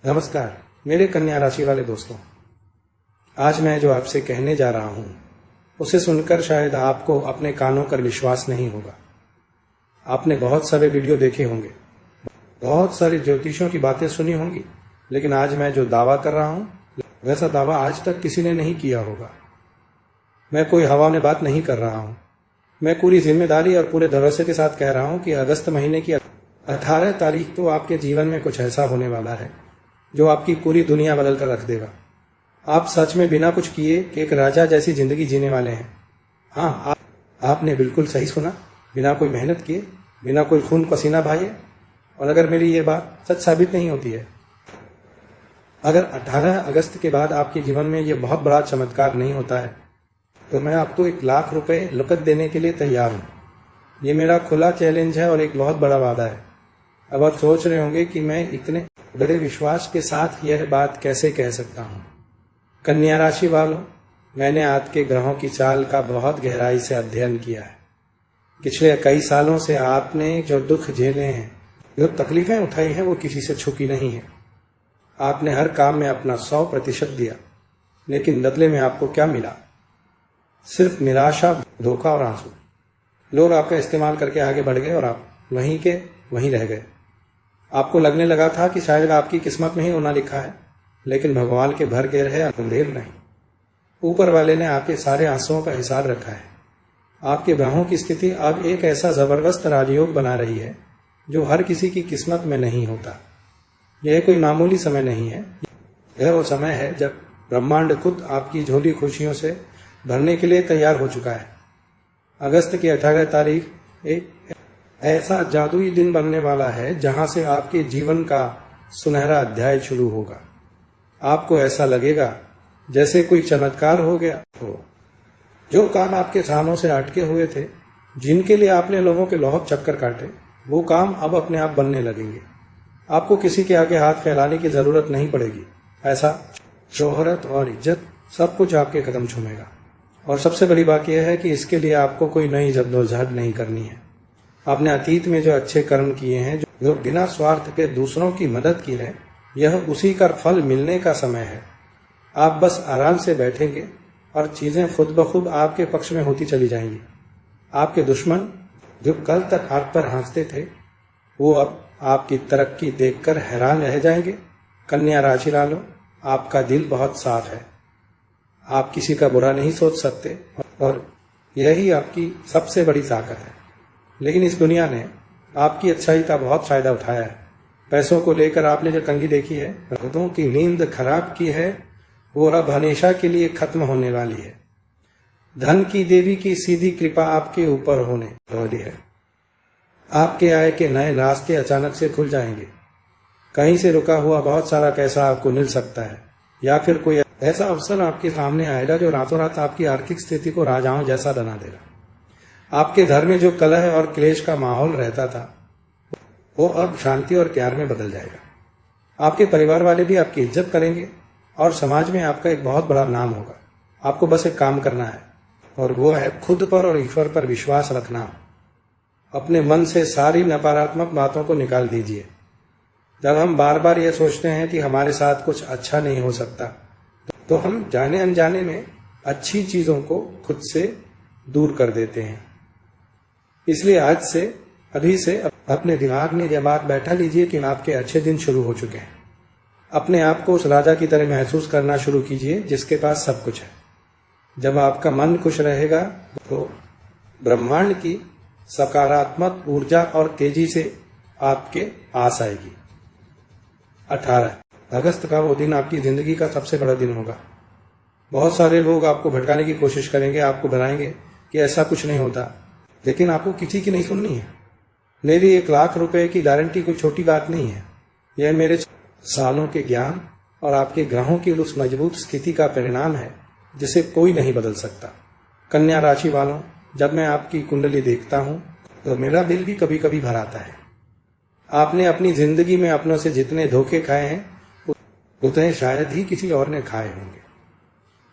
नमस्कार मेरे कन्या राशि वाले दोस्तों। आज मैं जो आपसे कहने जा रहा हूं उसे सुनकर शायद आपको अपने कानों पर विश्वास नहीं होगा। आपने बहुत सारे वीडियो देखे होंगे, बहुत सारी ज्योतिषियों की बातें सुनी होंगी, लेकिन आज मैं जो दावा कर रहा हूं वैसा दावा आज तक किसी ने नहीं किया होगा। मैं कोई हवा में बात नहीं कर रहा हूं। मैं पूरी जिम्मेदारी और पूरे भरोसे के साथ कह रहा हूं कि अगस्त महीने की 18 तारीख को आपके जीवन में कुछ ऐसा होने वाला है जो आपकी पूरी दुनिया बदल कर रख देगा। आप सच में बिना कुछ किए एक राजा जैसी जिंदगी जीने वाले हैं। हाँ, आपने बिल्कुल सही सुना, बिना कोई मेहनत किए, बिना कोई खून पसीना बहाए। और अगर मेरी ये बात सच साबित नहीं होती है, अगर 18 अगस्त के बाद आपके जीवन में ये बहुत बड़ा चमत्कार नहीं होता है, तो मैं आपको 1 लाख रुपए नकद देने के लिए तैयार हूँ। ये मेरा खुला चैलेंज है और एक बहुत बड़ा वादा है। अब आप सोच रहे होंगे कि मैं इतने बड़े विश्वास के साथ यह बात कैसे कह सकता हूँ। कन्या राशि वालों, मैंने आपके ग्रहों की चाल का बहुत गहराई से अध्ययन किया है। पिछले कई सालों से आपने जो दुख झेले हैं, जो तकलीफें उठाई हैं, वो किसी से छुपी नहीं है। आपने हर काम में अपना 100% दिया, लेकिन बदले में आपको क्या मिला? सिर्फ निराशा, धोखा और आंसू। लोग आपका इस्तेमाल करके आगे बढ़ गए और आप वहीं के वहीं रह गए। आपको लगने लगा था कि शायद आपकी किस्मत में ही होना लिखा है, लेकिन भगवान के भर गए रहे, अंधेर नहीं। ऊपर वाले ने आपके सारे आंसुओं का हिसाब रखा है। आपके ग्रहों की स्थिति अब एक ऐसा जबरदस्त राजयोग बना रही है जो हर किसी की किस्मत में नहीं होता। यह कोई मामूली समय नहीं है। यह वो समय है जब ब्रह्मांड खुद आपकी झोली खुशियों से भरने के लिए तैयार हो चुका है। अगस्त की 18 तारीख एक ऐसा जादुई दिन बनने वाला है जहां से आपके जीवन का सुनहरा अध्याय शुरू होगा। आपको ऐसा लगेगा जैसे कोई चमत्कार हो गया हो। जो काम आपके सालों से अटके हुए थे, जिनके लिए आपने लोगों के लौहक चक्कर काटे, वो काम अब अपने आप बनने लगेंगे। आपको किसी के आगे हाथ फैलाने की जरूरत नहीं पड़ेगी। ऐसा शोहरत और इज्जत सब कुछ आपके कदम छूमेगा। और सबसे बड़ी बात यह है कि इसके लिए आपको कोई नई जद्दोजहद नहीं करनी है। आपने अतीत में जो अच्छे कर्म किए हैं, जो बिना स्वार्थ के दूसरों की मदद की है, यह उसी का फल मिलने का समय है। आप बस आराम से बैठेंगे और चीजें खुद ब खुद आपके पक्ष में होती चली जाएंगी। आपके दुश्मन जो कल तक आप पर हंसते थे, वो अब आपकी तरक्की देखकर हैरान रह जाएंगे। कन्या राशि वालों, आपका दिल बहुत साफ है। आप किसी का बुरा नहीं सोच सकते और यही आपकी सबसे बड़ी ताकत है। लेकिन इस दुनिया ने आपकी अच्छाई का बहुत फायदा उठाया है। पैसों को लेकर आपने जो तंगी देखी है, भक्तों की नींद खराब की है, वो अब हमेशा के लिए खत्म होने वाली है। धन की देवी की सीधी कृपा आपके ऊपर होने वाली है। आपके आय के नए रास्ते अचानक से खुल जाएंगे। कहीं से रुका हुआ बहुत सारा पैसा आपको मिल सकता है, या फिर कोई ऐसा अवसर आपके सामने आएगा जो रातों रात आपकी आर्थिक स्थिति को राजाओं जैसा बना देगा। आपके घर में जो कलह और क्लेश का माहौल रहता था, वो अब शांति और प्यार में बदल जाएगा। आपके परिवार वाले भी आपकी इज्जत करेंगे और समाज में आपका एक बहुत बड़ा नाम होगा। आपको बस एक काम करना है, और वो है खुद पर और ईश्वर पर विश्वास रखना। अपने मन से सारी नकारात्मक बातों को निकाल दीजिए। जब हम बार बार ये सोचते हैं कि हमारे साथ कुछ अच्छा नहीं हो सकता, तो हम जाने अनजाने में अच्छी चीजों को खुद से दूर कर देते हैं। इसलिए आज से, अभी से अपने दिमाग में यह बात बैठा लीजिए कि आपके अच्छे दिन शुरू हो चुके हैं। अपने आप को उस राजा की तरह महसूस करना शुरू कीजिए जिसके पास सब कुछ है। जब आपका मन खुश रहेगा, तो ब्रह्मांड की सकारात्मक ऊर्जा और तेजी से आपके पास आएगी। 18 अगस्त का वो दिन आपकी जिंदगी का सबसे बड़ा दिन होगा। बहुत सारे लोग आपको भटकाने की कोशिश करेंगे, आपको डराएंगे कि ऐसा कुछ नहीं होता, लेकिन आपको किसी की नहीं सुननी है। मेरी 1 लाख रुपए की गारंटी कोई छोटी बात नहीं है। यह मेरे सालों के ज्ञान और आपके ग्रहों की उस मजबूत स्थिति का परिणाम है जिसे कोई नहीं बदल सकता। कन्या राशि वालों, जब मैं आपकी कुंडली देखता हूं तो मेरा दिल भी कभी कभी भर आता है। आपने अपनी जिंदगी में अपनों से जितने धोखे खाए हैं, उतने शायद ही किसी और ने खाए होंगे।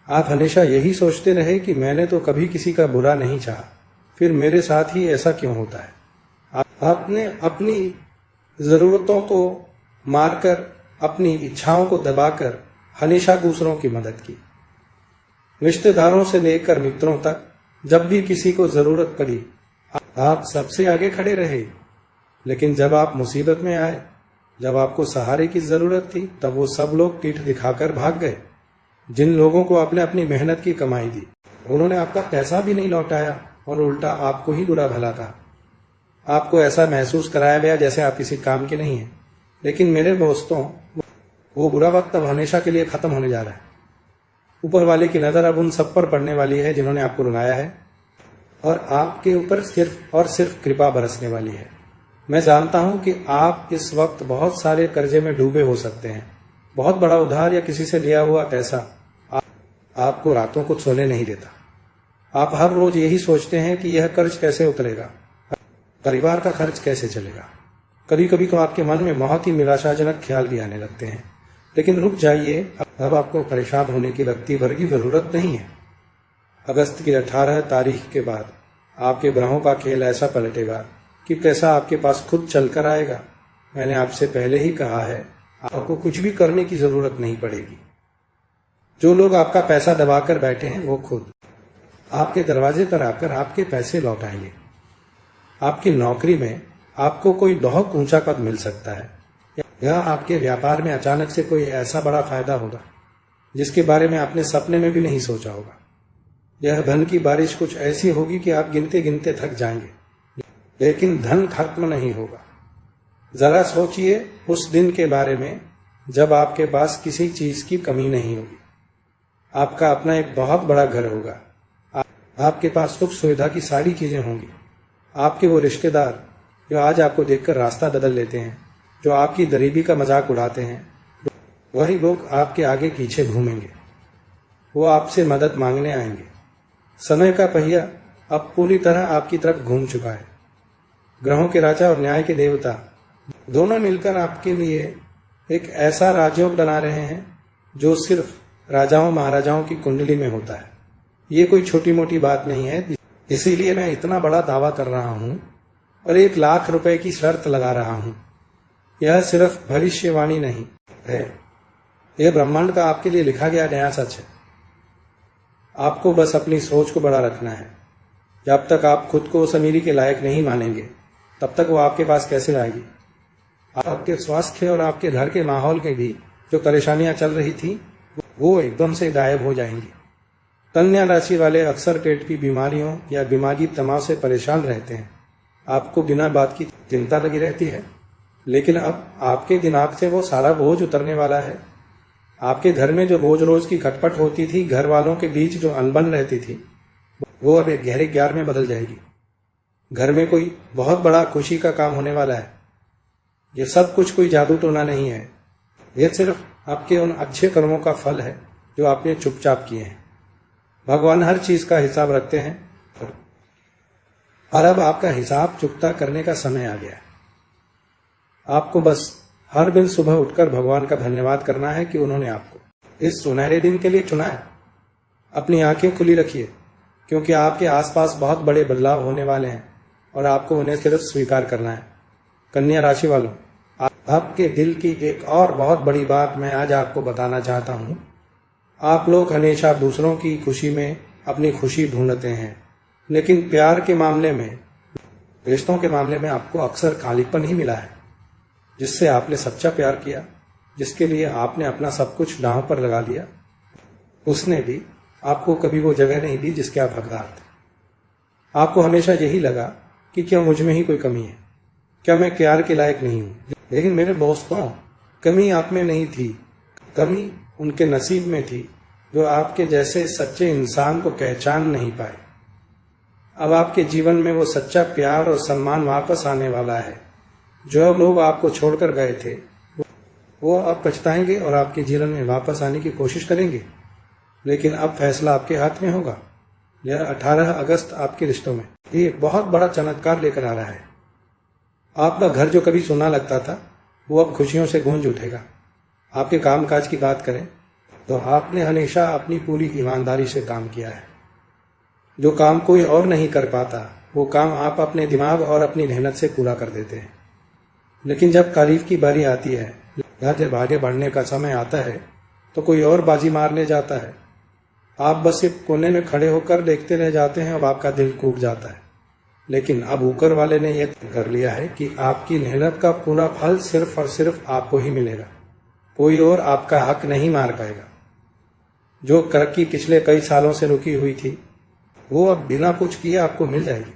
आप हमेशा यही सोचते रहे कि मैंने तो कभी किसी का बुरा नहीं चाहा, फिर मेरे साथ ही ऐसा क्यों होता है। आपने अपनी जरूरतों को मारकर अपनी इच्छाओं को दबाकर हमेशा दूसरों की मदद की। रिश्तेदारों से लेकर मित्रों तक जब भी किसी को जरूरत पड़ी आप सबसे आगे खड़े रहे। लेकिन जब आप मुसीबत में आए, जब आपको सहारे की जरूरत थी, तब वो सब लोग पीठ दिखाकर भाग गए। जिन लोगों को आपने अपनी मेहनत की कमाई दी, उन्होंने आपका पैसा भी नहीं लौटाया और उल्टा आपको ही बुरा भला था। आपको ऐसा महसूस कराया गया जैसे आप किसी काम के नहीं हैं। लेकिन मेरे दोस्तों, वो बुरा वक्त अब हमेशा के लिए खत्म होने जा रहा है। ऊपर वाले की नजर अब उन सब पर पड़ने वाली है जिन्होंने आपको रुलाया है, और आपके ऊपर सिर्फ और सिर्फ कृपा बरसने वाली है। मैं जानता हूं कि आप इस वक्त बहुत सारे कर्जे में डूबे हो सकते हैं। बहुत बड़ा उधार या किसी से लिया हुआ पैसा आपको रातों को सोने नहीं देता। आप हर रोज यही सोचते हैं कि यह कर्ज कैसे उतरेगा, परिवार का खर्च कैसे चलेगा। कभी कभी तो आपके मन में बहुत ही निराशाजनक ख्याल भी आने लगते हैं। लेकिन रुक जाइए, अब आपको परेशान होने की रत्ती भर की जरूरत नहीं है। अगस्त की 18 तारीख के बाद आपके ग्रहों का खेल ऐसा पलटेगा कि पैसा आपके पास खुद चलकर आएगा। मैंने आपसे पहले ही कहा है, आपको कुछ भी करने की जरूरत नहीं पड़ेगी। जो लोग आपका पैसा दबाकर बैठे हैं, वो खुद आपके दरवाजे पर आकर आपके पैसे लौटाएंगे। आपकी नौकरी में आपको कोई बहुत ऊंचा पद मिल सकता है, या आपके व्यापार में अचानक से कोई ऐसा बड़ा फायदा होगा जिसके बारे में आपने सपने में भी नहीं सोचा होगा। यह धन की बारिश कुछ ऐसी होगी कि आप गिनते गिनते थक जाएंगे, लेकिन धन खत्म नहीं होगा। जरा सोचिए उस दिन के बारे में जब आपके पास किसी चीज की कमी नहीं होगी। आपका अपना एक बहुत बड़ा घर होगा, आपके पास सुख सुविधा की सारी चीजें होंगी। आपके वो रिश्तेदार जो आज आपको देखकर रास्ता बदल लेते हैं, जो आपकी गरीबी का मजाक उड़ाते हैं, वही लोग आपके आगे पीछे घूमेंगे। वो आपसे मदद मांगने आएंगे। समय का पहिया अब पूरी तरह आपकी तरफ घूम चुका है। ग्रहों के राजा और न्याय के देवता दोनों मिलकर आपके लिए एक ऐसा राजयोग बना रहे हैं जो सिर्फ राजाओं महाराजाओं की कुंडली में होता है। ये कोई छोटी मोटी बात नहीं है। इसीलिए मैं इतना बड़ा दावा कर रहा हूं और 1 लाख रुपए की शर्त लगा रहा हूं। यह सिर्फ भविष्यवाणी नहीं है, यह ब्रह्मांड का आपके लिए लिखा गया नया सच है। आपको बस अपनी सोच को बड़ा रखना है। जब तक आप खुद को उस अमीरी के लायक नहीं मानेंगे, तब तक वो आपके पास कैसे आएगी। आपके स्वास्थ्य और आपके घर के माहौल के भी जो परेशानियां चल रही थी, वो एकदम से गायब हो जाएंगी। कन्या राशि वाले अक्सर पेट की बीमारियों या दिमागी तनाव से परेशान रहते हैं। आपको बिना बात की चिंता लगी रहती है, लेकिन अब आपके दिमाग से वो सारा बोझ उतरने वाला है। आपके घर में जो रोज रोज की खटपट होती थी, घर वालों के बीच जो अनबन रहती थी, वो अब एक गहरे प्यार में बदल जाएगी। घर में कोई बहुत बड़ा खुशी का काम होने वाला है। ये सब कुछ कोई जादू टोना नहीं है, यह सिर्फ आपके उन अच्छे कर्मों का फल है जो आपने चुपचाप किए हैं। भगवान हर चीज का हिसाब रखते हैं और अब आपका हिसाब चुकता करने का समय आ गया है। आपको बस हर दिन सुबह उठकर भगवान का धन्यवाद करना है कि उन्होंने आपको इस सुनहरे दिन के लिए चुना है। अपनी आंखें खुली रखिए, क्योंकि आपके आसपास बहुत बड़े बदलाव होने वाले हैं और आपको उन्हें सिर्फ स्वीकार करना है। कन्या राशि वालों, आपके दिल की एक और बहुत बड़ी बात मैं आज आपको बताना चाहता हूं। आप लोग हमेशा दूसरों की खुशी में अपनी खुशी ढूंढते हैं, लेकिन प्यार के मामले में, रिश्तों के मामले में आपको अक्सर खालीपन ही मिला है। जिससे आपने सच्चा प्यार किया, जिसके लिए आपने अपना सब कुछ दांव पर लगा दिया, उसने भी आपको कभी वो जगह नहीं दी जिसके आप हकदार थे। आपको हमेशा यही लगा कि क्या मुझ में ही कोई कमी है, क्या मैं प्यार के लायक नहीं हूं। लेकिन मेरे दोस्तों, कमी आप में नहीं थी, कमी उनके नसीब में थी जो आपके जैसे सच्चे इंसान को पहचान नहीं पाए। अब आपके जीवन में वो सच्चा प्यार और सम्मान वापस आने वाला है। जो लोग आपको छोड़कर गए थे, वो अब पछताएंगे और आपके जीवन में वापस आने की कोशिश करेंगे। लेकिन अब फैसला आपके हाथ में होगा। यह 18 अगस्त आपके रिश्तों में एक बहुत बड़ा चमत्कार लेकर आ रहा है। आपका घर जो कभी सुना लगता था, वो अब खुशियों से गूंज उठेगा। आपके कामकाज की बात करें तो आपने हमेशा अपनी पूरी ईमानदारी से काम किया है। जो काम कोई और नहीं कर पाता, वो काम आप अपने दिमाग और अपनी मेहनत से पूरा कर देते हैं। लेकिन जब तारीफ की बारी आती है, या जब आगे बढ़ने का समय आता है तो कोई और बाजी मारने जाता है। आप बस सिर्फ कोने में खड़े होकर देखते रह जाते हैं और आपका दिल कूद जाता है। लेकिन अब ऊपर वाले ने यह कर लिया है कि आपकी मेहनत का पूरा फल सिर्फ और सिर्फ आपको ही मिलेगा। कोई और आपका हक नहीं मार पाएगा। जो तरक्की पिछले कई सालों से रुकी हुई थी वो अब बिना कुछ किए आपको मिल जाएगी।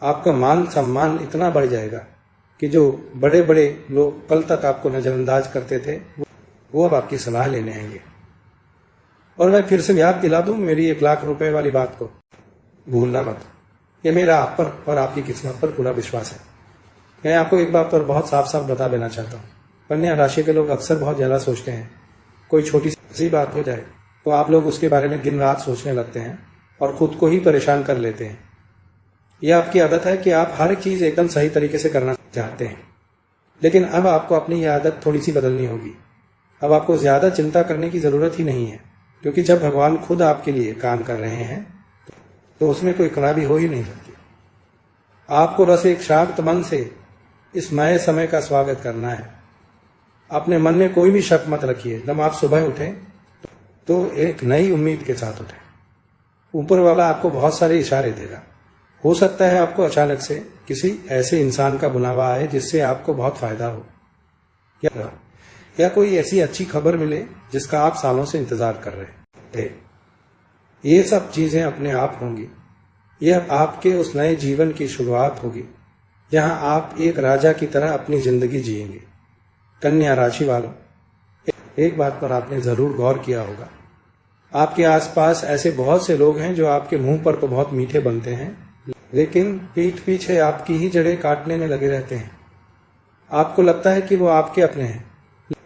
आपका मान सम्मान इतना बढ़ जाएगा कि जो बड़े बड़े लोग कल तक आपको नजरअंदाज करते थे वो अब आपकी सलाह लेने आएंगे। और मैं फिर से याद दिला दूं मेरी 1 लाख रुपए वाली बात को, भूलना मत। ये मेरा आप पर और आपकी किस्मत पर पूरा विश्वास है। मैं आपको एक बात और बहुत साफ साफ बता देना चाहता हूँ। कन्या राशि के लोग अक्सर बहुत ज्यादा सोचते हैं। कोई छोटी सी बात हो जाए तो आप लोग उसके बारे में दिन रात सोचने लगते हैं और खुद को ही परेशान कर लेते हैं। यह आपकी आदत है कि आप हर चीज एकदम सही तरीके से करना चाहते हैं। लेकिन अब आपको अपनी यह आदत थोड़ी सी बदलनी होगी। अब आपको ज्यादा चिंता करने की जरूरत ही नहीं है, क्योंकि जब भगवान खुद आपके लिए काम कर रहे हैं तो उसमें कोई खराबी हो ही नहीं सकती। आपको बस एक शांत मन से इस नए समय का स्वागत करना है। अपने मन में कोई भी शक मत रखिए। जब आप सुबह उठें तो एक नई उम्मीद के साथ उठें। ऊपर वाला आपको बहुत सारे इशारे देगा। हो सकता है आपको अचानक से किसी ऐसे इंसान का बुलावा आए जिससे आपको बहुत फायदा हो, या कोई ऐसी अच्छी खबर मिले जिसका आप सालों से इंतजार कर रहे थे। ये सब चीजें अपने आप होंगी। यह आपके उस नए जीवन की शुरुआत होगी जहां आप एक राजा की तरह अपनी जिंदगी जिएंगे। कन्या राशि वालों, एक बात पर आपने जरूर गौर किया होगा। आपके आसपास ऐसे बहुत से लोग हैं जो आपके मुंह पर तो बहुत मीठे बनते हैं, लेकिन पीठ पीछे आपकी ही जड़ें काटने में लगे रहते हैं। आपको लगता है कि वो आपके अपने हैं,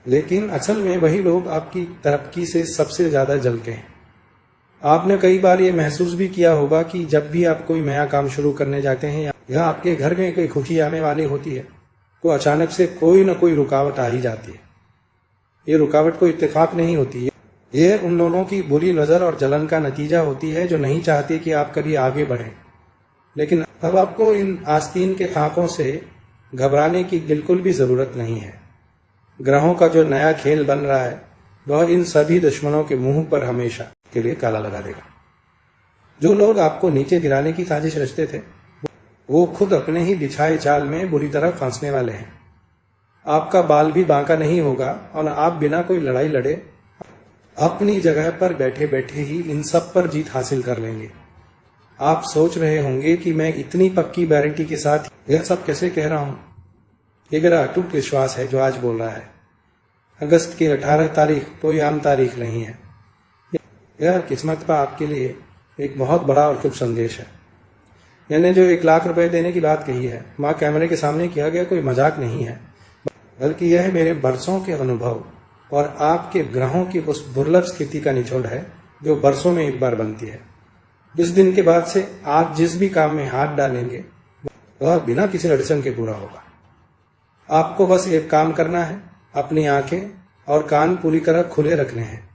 लेकिन असल में वही लोग आपकी तरक्की से सबसे ज्यादा जलते हैं। आपने कई बार ये महसूस भी किया होगा कि जब भी आप कोई नया काम शुरू करने जाते हैं या आपके घर में कोई खुशी आने वाली होती है तो अचानक से कोई न कोई रुकावट आ ही जाती है। ये रुकावट कोई इत्तेफाक नहीं होती है। ये उन लोगों की बुरी नजर और जलन का नतीजा होती है जो नहीं चाहते कि आप कभी आगे बढ़ें। लेकिन अब आपको इन आस्तीन के खाकों से घबराने की बिल्कुल भी जरूरत नहीं है। ग्रहों का जो नया खेल बन रहा है वह इन सभी दुश्मनों के मुंह पर हमेशा के लिए काला लगा देगा। जो लोग आपको नीचे गिराने की साजिश रचते थे वो खुद अपने ही बिछाए जाल में बुरी तरह फंसने वाले हैं। आपका बाल भी बांका नहीं होगा और आप बिना कोई लड़ाई लड़े अपनी जगह पर बैठे बैठे ही इन सब पर जीत हासिल कर लेंगे। आप सोच रहे होंगे कि मैं इतनी पक्की गारंटी के साथ यह सब कैसे कह रहा हूं। ये मेरा अटूट विश्वास है जो आज बोल रहा है। अगस्त की 18 तारीख कोई आम तारीख नहीं है। यह किस्मत का आपके लिए एक बहुत बड़ा और शुभ संदेश है। मैंने जो 1 लाख रुपए देने की बात कही है मां कैमरे के सामने किया गया कोई मजाक नहीं है, बल्कि यह मेरे बरसों के अनुभव और आपके ग्रहों की उस दुर्लभ स्थिति का निचोड़ है जो बरसों में एक बार बनती है। इस दिन के बाद से आप जिस भी काम में हाथ डालेंगे वह बिना किसी अड़चन के पूरा होगा। आपको बस एक काम करना है, अपनी आंखें और कान पूरी तरह खुले रखने हैं।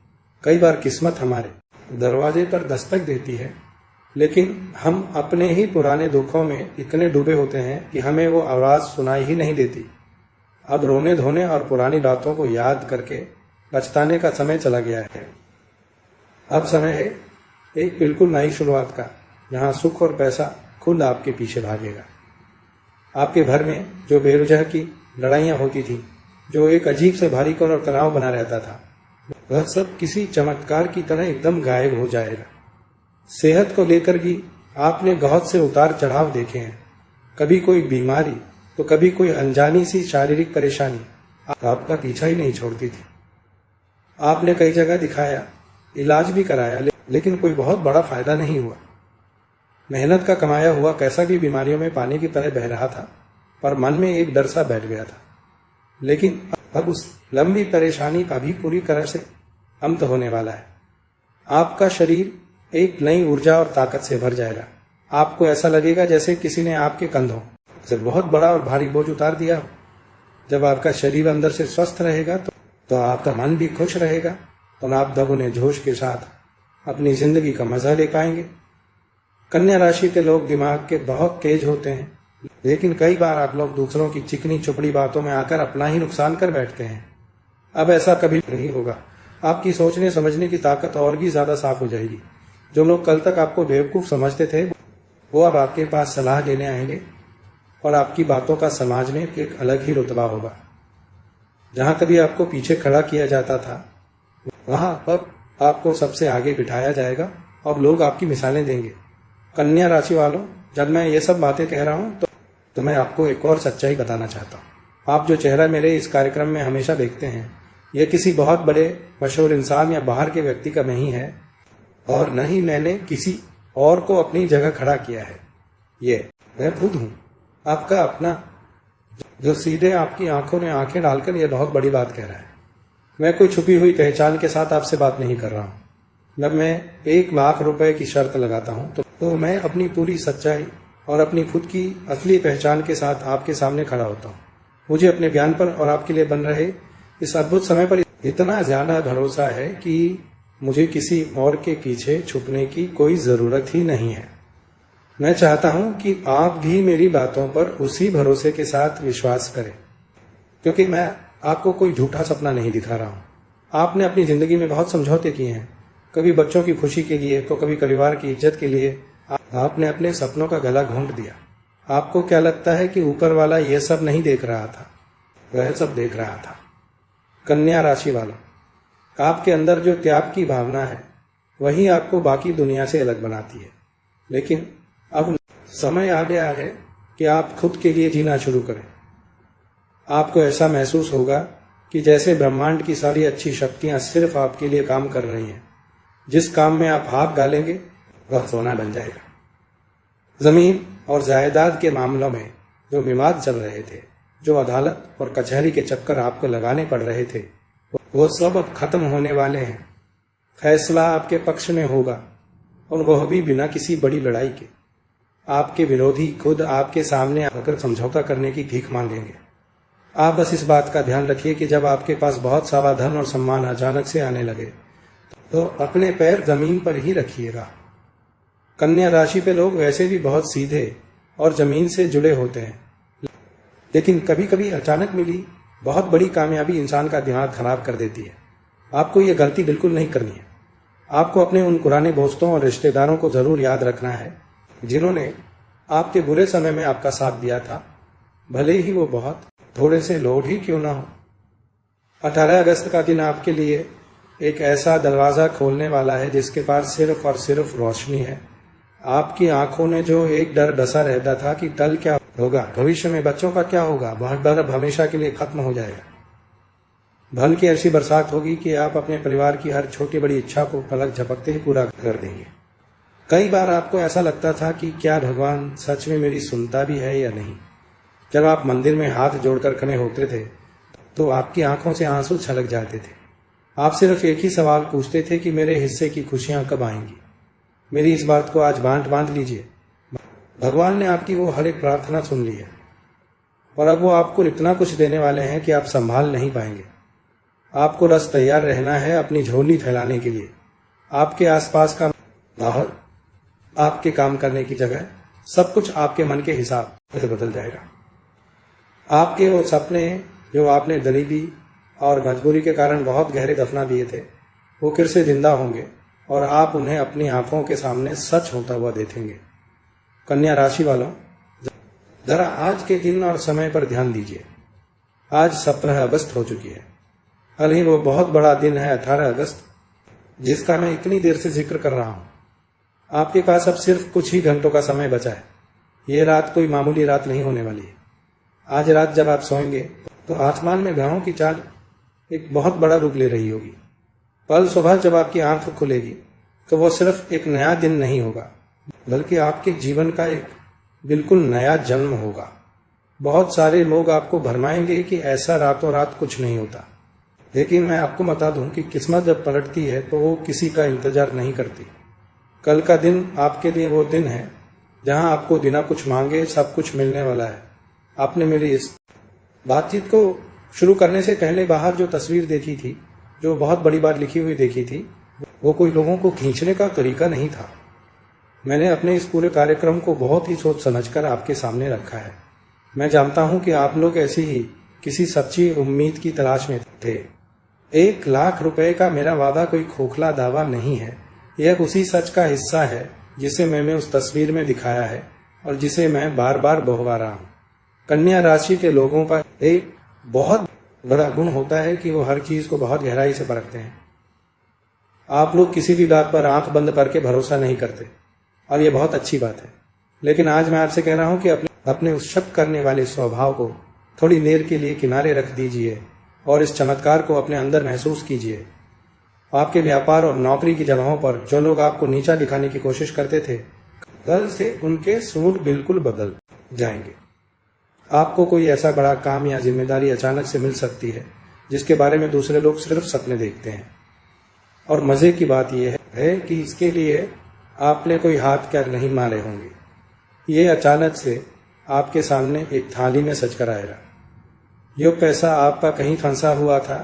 कई बार किस्मत हमारे दरवाजे पर दस्तक देती है, लेकिन हम अपने ही पुराने दुखों में इतने डूबे होते हैं कि हमें वो आवाज सुनाई ही नहीं देती। अब रोने धोने और पुरानी बातों को याद करके पछताने का समय चला गया है। अब समय है एक बिल्कुल नई शुरुआत का, जहां सुख और पैसा खुद आपके पीछे भागेगा। आपके घर में जो बेवजह की लड़ाइयां होती थी, जो एक अजीब से भारीपन और तनाव बना रहता था, वह सब किसी चमत्कार की तरह एकदम गायब हो जाएगा। सेहत को लेकर भी आपने बहुत से उतार चढ़ाव देखे हैं। कभी कोई बीमारी तो कभी कोई अनजानी सी शारीरिक परेशानी आपका पीछा ही नहीं छोड़ती थी। आपने कई जगह दिखाया, इलाज भी कराया, लेकिन कोई बहुत बड़ा फायदा नहीं हुआ। मेहनत का कमाया हुआ कैसा भी बीमारियों में पानी की तरह बह रहा था, पर मन में एक डर सा बैठ गया था। लेकिन अब उस लंबी परेशानी का भी पूरी तरह से अंत होने वाला है। आपका शरीर एक नई ऊर्जा और ताकत से भर जाएगा। आपको ऐसा लगेगा जैसे किसी ने आपके कंधों से बहुत बड़ा और भारी बोझ उतार दिया हो। जब आपका शरीर अंदर से स्वस्थ रहेगा तो आपका मन भी खुश रहेगा, तो आप दोगुने जोश के साथ अपनी जिंदगी का मजा ले पाएंगे। कन्या राशि के लोग दिमाग के बहुत तेज होते हैं, लेकिन कई बार आप लोग दूसरों की चिकनी चुपड़ी बातों में आकर अपना ही नुकसान कर बैठते हैं। अब ऐसा कभी नहीं होगा। आपकी सोचने समझने की ताकत और भी ज्यादा साफ हो जाएगी। जो लोग कल तक आपको बेवकूफ समझते थे वो अब आपके पास सलाह लेने आएंगे और आपकी बातों का समझने एक अलग ही रुतबा होगा। जहां कभी आपको पीछे खड़ा किया जाता था वहां पर आपको सबसे आगे बिठाया जाएगा और लोग आपकी मिसालें देंगे। कन्या राशि वालों, जब मैं ये सब बातें कह रहा हूं तो मैं आपको एक और सच्चाई बताना चाहता हूं। आप जो चेहरा मेरे इस कार्यक्रम में हमेशा देखते हैं यह किसी बहुत बड़े मशहूर इंसान या बाहर के व्यक्ति का नहीं है और न ही मैंने किसी और को अपनी जगह खड़ा किया है। ये मैं खुद हूं, आपका अपना, जो सीधे आपकी आंखों में आंखें डालकर यह बहुत बड़ी बात कह रहा है। मैं कोई छुपी हुई पहचान के साथ आपसे बात नहीं कर रहा हूं। जब मैं 1 लाख रुपए की शर्त लगाता हूं तो मैं अपनी पूरी सच्चाई और अपनी खुद की असली पहचान के साथ आपके सामने खड़ा होता हूं। मुझे अपने ज्ञान पर और आपके लिए बन रहे इस अद्भुत समय पर इतना ज्यादा भरोसा है कि मुझे किसी और के पीछे छुपने की कोई जरूरत ही नहीं है। मैं चाहता हूं कि आप भी मेरी बातों पर उसी भरोसे के साथ विश्वास करें, क्योंकि मैं आपको कोई झूठा सपना नहीं दिखा रहा हूं। आपने अपनी जिंदगी में बहुत समझौते किए हैं, कभी बच्चों की खुशी के लिए तो कभी परिवार की इज्जत के लिए। आपने अपने सपनों का गला घोंट दिया। आपको क्या लगता है कि ऊपर वाला यह सब नहीं देख रहा था? वह सब देख रहा था। कन्या राशि वालों, आपके अंदर जो त्याग की भावना है वही आपको बाकी दुनिया से अलग बनाती है। लेकिन अब समय आ गया है कि आप खुद के लिए जीना शुरू करें। आपको ऐसा महसूस होगा कि जैसे ब्रह्मांड की सारी अच्छी शक्तियां सिर्फ आपके लिए काम कर रही हैं। जिस काम में आप हाथ डालेंगे वह सोना बन जाएगा। जमीन और जायदाद के मामलों में जो विवाद चल रहे थे, जो अदालत और कचहरी के चक्कर आपको लगाने पड़ रहे थे, वो सब अब खत्म होने वाले हैं। फैसला आपके पक्ष में होगा और वह भी बिना किसी बड़ी लड़ाई के। आपके विरोधी खुद आपके सामने आकर समझौता करने की भीख मांगेंगे। आप बस इस बात का ध्यान रखिए कि जब आपके पास बहुत सारा धन और सम्मान अचानक से आने लगे तो अपने पैर जमीन पर ही रखिएगा। कन्या राशि पे लोग वैसे भी बहुत सीधे और जमीन से जुड़े होते हैं, लेकिन कभी कभी अचानक मिली बहुत बड़ी कामयाबी इंसान का दिमाग खराब कर देती है। आपको ये गलती बिल्कुल नहीं करनी है। आपको अपने उन पुराने दोस्तों और रिश्तेदारों को जरूर याद रखना है जिन्होंने आपके बुरे समय में आपका साथ दिया था, भले ही वो बहुत थोड़े से लोग ही क्यों ना हो। 18 अगस्त का दिन आपके लिए एक ऐसा दरवाजा खोलने वाला है जिसके पास सिर्फ और सिर्फ रोशनी है। आपकी आंखों ने जो एक डर डसा रहता था कि कल क्या होगा, भविष्य में बच्चों का क्या होगा, वह डर हमेशा के लिए खत्म हो जाएगा। धन की ऐसी बरसात होगी कि आप अपने परिवार की हर छोटी बड़ी इच्छा को पलक झपकते ही पूरा कर देंगे। कई बार आपको ऐसा लगता था कि क्या भगवान सच में मेरी सुनता भी है या नहीं। जब आप मंदिर में हाथ जोड़कर खड़े होते थे तो आपकी आंखों से आंसू छलक जाते थे। आप सिर्फ एक ही सवाल पूछते थे कि मेरे हिस्से की खुशियां कब आएंगी। मेरी इस बात को आज बांध लीजिए। भगवान ने आपकी वो हर एक प्रार्थना सुन ली है और अब वो आपको इतना कुछ देने वाले हैं कि आप संभाल नहीं पाएंगे। आपको बस तैयार रहना है अपनी झोली फैलाने के लिए। आपके आसपास का माहौल, आपके काम करने की जगह, सब कुछ आपके मन के हिसाब से बदल जाएगा। आपके वो सपने जो आपने गरीबी और मजबूरी के कारण बहुत गहरे दफना दिए थे, वो फिर से जिंदा होंगे और आप उन्हें अपनी आंखों के सामने सच होता हुआ देखेंगे। कन्या राशि वालों, जरा आज के दिन और समय पर ध्यान दीजिए। आज 17 अगस्त हो चुकी है। कल ही वो बहुत बड़ा दिन है 18 अगस्त, जिसका मैं इतनी देर से जिक्र कर रहा हूं। आपके पास अब सिर्फ कुछ ही घंटों का समय बचा है। ये रात कोई मामूली रात नहीं होने वाली है। आज रात जब आप सोएंगे तो आसमान में ग्रहों की चाल एक बहुत बड़ा रूप ले रही होगी। कल सुबह जब आपकी आंख खुलेगी तो वो सिर्फ एक नया दिन नहीं होगा, बल्कि आपके जीवन का एक बिल्कुल नया जन्म होगा। बहुत सारे लोग आपको भरमाएंगे कि ऐसा रातों रात कुछ नहीं होता, लेकिन मैं आपको बता दूं कि किस्मत जब पलटती है तो वो किसी का इंतजार नहीं करती। कल का दिन आपके लिए वो दिन है जहां आपको बिना कुछ मांगे सब कुछ मिलने वाला है। आपने मेरी इस बातचीत को शुरू करने से पहले बाहर जो तस्वीर देखी थी, जो बहुत बड़ी बात लिखी हुई देखी थी, वो कोई लोगों को खींचने का तरीका नहीं था। मैंने अपने इस पूरे कार्यक्रम को बहुत ही सोच समझकर आपके सामने रखा है। मैं जानता हूं कि आप लोग ऐसी ही किसी सच्ची उम्मीद की तलाश में थे। 1,00,000 रुपए का मेरा वादा कोई खोखला दावा नहीं है। यह उसी सच का हिस्सा है जिसे मैंने उस तस्वीर में दिखाया है और जिसे मैं बार बार दोहरा रहा हूँ। कन्या राशि के लोगों का एक बहुत बड़ा गुण होता है कि वो हर चीज को बहुत गहराई से परखते हैं। आप लोग किसी भी बात पर आंख बंद करके भरोसा नहीं करते और ये बहुत अच्छी बात है। लेकिन आज मैं आपसे कह रहा हूं कि अपने उस शक करने वाले स्वभाव को थोड़ी देर के लिए किनारे रख दीजिए और इस चमत्कार को अपने अंदर महसूस कीजिए। आपके व्यापार और नौकरी की जगहों पर जो लोग आपको नीचा दिखाने की कोशिश करते थे, कल से उनके सूट बिल्कुल बदल जाएंगे। आपको कोई ऐसा बड़ा काम या जिम्मेदारी अचानक से मिल सकती है जिसके बारे में दूसरे लोग सिर्फ सपने देखते हैं। और मजे की बात यह है कि इसके लिए आपने कोई हाथ पैर नहीं मारे होंगे। ये अचानक से आपके सामने एक थाली में सज कर आएगा। जो पैसा आपका कहीं फंसा हुआ था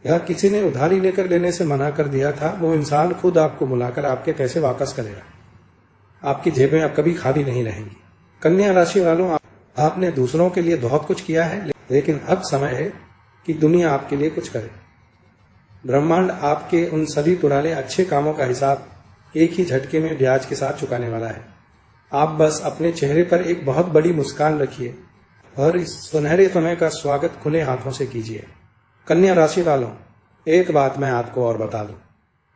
या किसी ने उधारी लेकर लेने से मना कर दिया था, वो इंसान खुद आपको बुलाकर आपके पैसे वापस करेगा। आपकी जेबें अब कभी खाली नहीं रहेंगी। कन्या राशि वालों, आपने दूसरों के लिए बहुत कुछ किया है, लेकिन अब समय है कि दुनिया आपके लिए कुछ करे। ब्रह्मांड आपके उन सभी पुराने अच्छे कामों का हिसाब एक ही झटके में ब्याज के साथ चुकाने वाला है। आप बस अपने चेहरे पर एक बहुत बड़ी मुस्कान रखिए और इस सुनहरे समय का स्वागत खुले हाथों से कीजिए। कन्या राशि वालों, एक बात मैं आपको और बता दूं।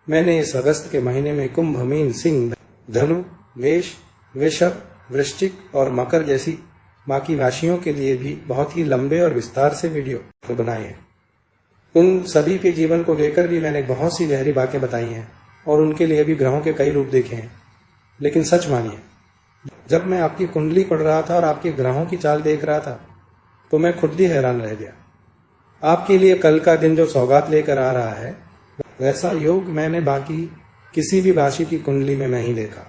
मैंने इस अगस्त के महीने में कुंभ, मीन, सिंह, धनु, मेष, वृषभ, वृश्चिक और मकर जैसी बाकी राशियों के लिए भी बहुत ही लंबे और विस्तार से वीडियो बनाए हैं। उन सभी के जीवन को लेकर भी मैंने बहुत सी गहरी बातें बताई हैं और उनके लिए भी ग्रहों के कई रूप देखे हैं। लेकिन सच मानिए, जब मैं आपकी कुंडली पढ़ रहा था और आपके ग्रहों की चाल देख रहा था तो मैं खुद ही हैरान रह गया। आपके लिए कल का दिन जो सौगात लेकर आ रहा है, वैसा योग मैंने बाकी किसी भी राशि की कुंडली में नहीं देखा।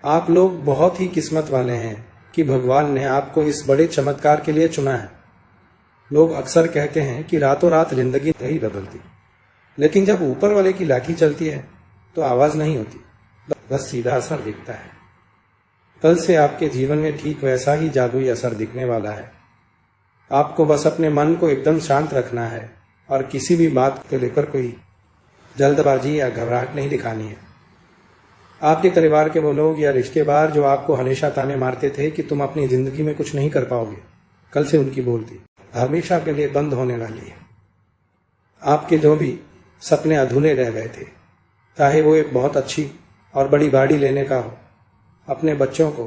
आप लोग बहुत ही किस्मत वाले हैं कि भगवान ने आपको इस बड़े चमत्कार के लिए चुना है। लोग अक्सर कहते हैं कि रातों रात जिंदगी नहीं बदलती, लेकिन जब ऊपर वाले की लाठी चलती है तो आवाज नहीं होती, बस सीधा असर दिखता है। कल से आपके जीवन में ठीक वैसा ही जादुई असर दिखने वाला है। आपको बस अपने मन को एकदम शांत रखना है और किसी भी बात को लेकर कोई जल्दबाजी या घबराहट नहीं दिखानी है। आपके परिवार के वो लोग या रिश्तेदार जो आपको हमेशा ताने मारते थे कि तुम अपनी जिंदगी में कुछ नहीं कर पाओगे, कल से उनकी बोलती हमेशा के लिए बंद होने वाली है। आपके जो भी सपने अधूरे रह गए थे, चाहे वो एक बहुत अच्छी और बड़ी गाड़ी लेने का हो, अपने बच्चों को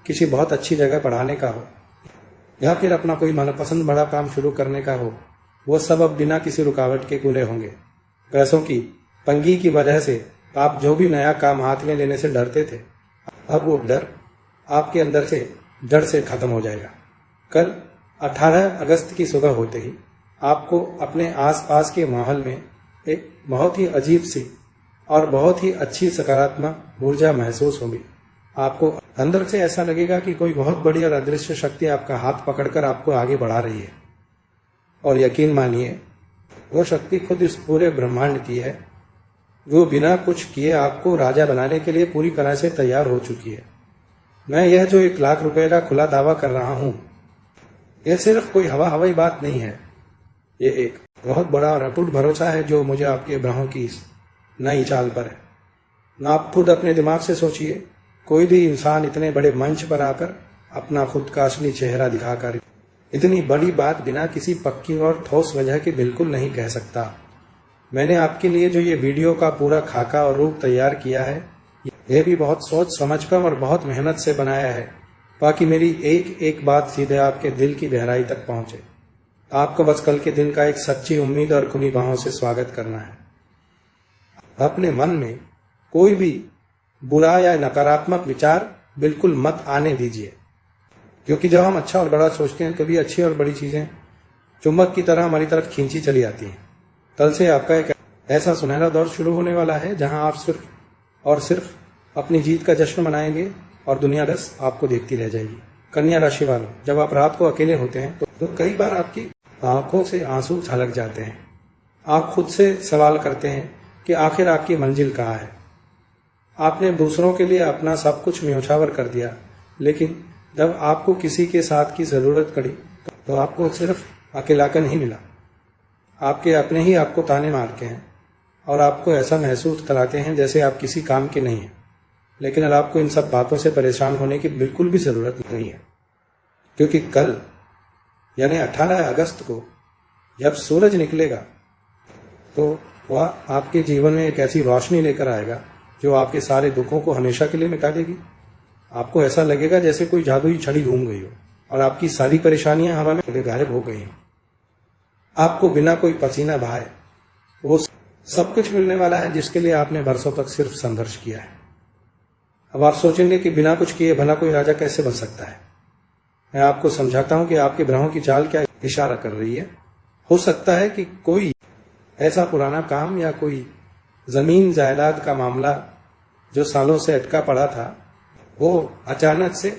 किसी बहुत अच्छी जगह पढ़ाने का हो, या फिर अपना कोई मनपसंद बड़ा काम शुरू करने का हो, वो सब अब बिना किसी रुकावट के पूरे होंगे। पैसों की तंगी की वजह से आप जो भी नया काम हाथ में लेने से डरते थे, अब वो डर आपके अंदर से जड़ से खत्म हो जाएगा। कल 18 अगस्त की सुबह होते ही आपको अपने आसपास के माहौल में एक बहुत ही अजीब सी और बहुत ही अच्छी सकारात्मक ऊर्जा महसूस होगी। आपको अंदर से ऐसा लगेगा कि कोई बहुत बड़ी और अदृश्य शक्ति आपका हाथ पकड़कर आपको आगे बढ़ा रही है। और यकीन मानिए, वो शक्ति खुद इस पूरे ब्रह्मांड की है, जो बिना कुछ किए आपको राजा बनाने के लिए पूरी तरह से तैयार हो चुकी है। मैं यह जो 1,00,000 रुपए का खुला दावा कर रहा हूं, यह सिर्फ कोई हवाई बात नहीं है। ये एक बहुत बड़ा और अटूट भरोसा है जो मुझे आपके ग्रहों की इस नई चाल पर है। ना आप खुद अपने दिमाग से सोचिए, कोई भी इंसान इतने बड़े मंच पर आकर अपना खुद का असली चेहरा दिखाकर इतनी बड़ी बात बिना किसी पक्की और ठोस वजह के बिल्कुल नहीं कह सकता। मैंने आपके लिए जो ये वीडियो का पूरा खाका और रूप तैयार किया है, यह भी बहुत सोच समझकर और बहुत मेहनत से बनाया है, ताकि मेरी एक एक बात सीधे आपके दिल की गहराई तक पहुंचे। आपको बस कल के दिन का एक सच्ची उम्मीद और खुली बाहों से स्वागत करना है। अपने मन में कोई भी बुरा या नकारात्मक विचार बिल्कुल मत आने दीजिए, क्योंकि जब हम अच्छा और बड़ा सोचते हैं कभी अच्छी और बड़ी चीजें चुंबक की तरह हमारी तरफ खींची चली आती हैं। कल से आपका एक ऐसा सुनहरा दौर शुरू होने वाला है जहां आप सिर्फ और सिर्फ अपनी जीत का जश्न मनाएंगे और दुनिया बस आपको देखती रह जाएगी। कन्या राशि वालों, जब आप रात को अकेले होते हैं तो कई बार आपकी आंखों से आंसू छलक जाते हैं। आप खुद से सवाल करते हैं कि आखिर आपकी मंजिल कहाँ है। आपने दूसरों के लिए अपना सब कुछ न्यौछावर कर दिया, लेकिन जब आपको किसी के साथ की जरूरत पड़ी तो आपको सिर्फ अकेलापन ही मिला। आपके अपने ही आपको ताने मारते हैं और आपको ऐसा महसूस कराते हैं जैसे आप किसी काम के नहीं हैं। लेकिन अब आपको इन सब बातों से परेशान होने की बिल्कुल भी जरूरत नहीं है, क्योंकि कल यानी 18 अगस्त को जब सूरज निकलेगा तो वह आपके जीवन में एक ऐसी रोशनी लेकर आएगा जो आपके सारे दुखों को हमेशा के लिए मिटा देगी। आपको ऐसा लगेगा जैसे कोई जादुई छड़ी घूम गई हो और आपकी सारी परेशानियां हवा में गायब हो गई हैं। आपको बिना कोई पसीना बहाए वो सब कुछ मिलने वाला है जिसके लिए आपने बरसों तक सिर्फ संघर्ष किया है। अब आप सोचेंगे कि बिना कुछ किए भला कोई राजा कैसे बन सकता है। मैं आपको समझाता हूं कि आपके ग्रहों की चाल क्या इशारा कर रही है। हो सकता है कि कोई ऐसा पुराना काम या कोई जमीन जायदाद का मामला जो सालों से अटका पड़ा था वो अचानक से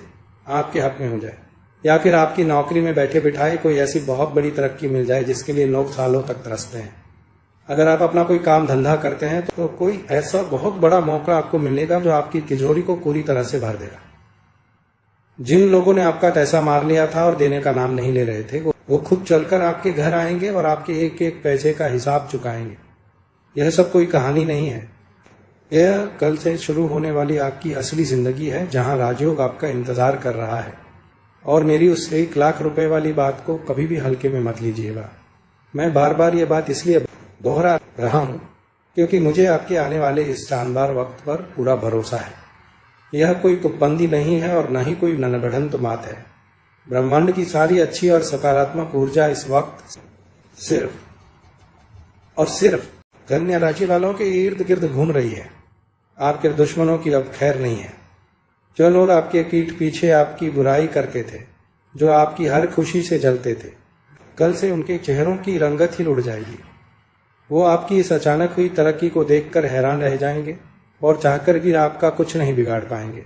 आपके हाथ में हो जाए, या फिर आपकी नौकरी में बैठे बिठाए कोई ऐसी बहुत बड़ी तरक्की मिल जाए जिसके लिए लोग सालों तक तरसते हैं। अगर आप अपना कोई काम धंधा करते हैं तो कोई ऐसा बहुत बड़ा मौका आपको मिलेगा जो आपकी तिजोरी को पूरी तरह से भर देगा। जिन लोगों ने आपका पैसा मार लिया था और देने का नाम नहीं ले रहे थे वो खुद चलकर आपके घर आएंगे और आपके एक एक पैसे का हिसाब चुकाएंगे। यह सब कोई कहानी नहीं है, यह कल से शुरू होने वाली आपकी असली जिंदगी है जहां राजयोग आपका इंतजार कर रहा है। और मेरी उस 1 लाख रुपए वाली बात को कभी भी हल्के में मत लीजिएगा। मैं बार बार ये बात इसलिए दोहरा रहा हूं क्योंकि मुझे आपके आने वाले इस शानदार वक्त पर पूरा भरोसा है। यह कोई तुकबंदी नहीं है और न ही कोई ननबढ़ंत बात है। ब्रह्मांड की सारी अच्छी और सकारात्मक ऊर्जा इस वक्त सिर्फ और सिर्फ कन्या राशि वालों के इर्द गिर्द घूम रही है। आपके दुश्मनों की अब खैर नहीं है। जो लोग आपके पीठ पीछे आपकी बुराई करते थे, जो आपकी हर खुशी से जलते थे, कल से उनके चेहरों की रंगत ही उड़ जाएगी। वो आपकी इस अचानक हुई तरक्की को देखकर हैरान रह जाएंगे और चाहकर भी आपका कुछ नहीं बिगाड़ पाएंगे।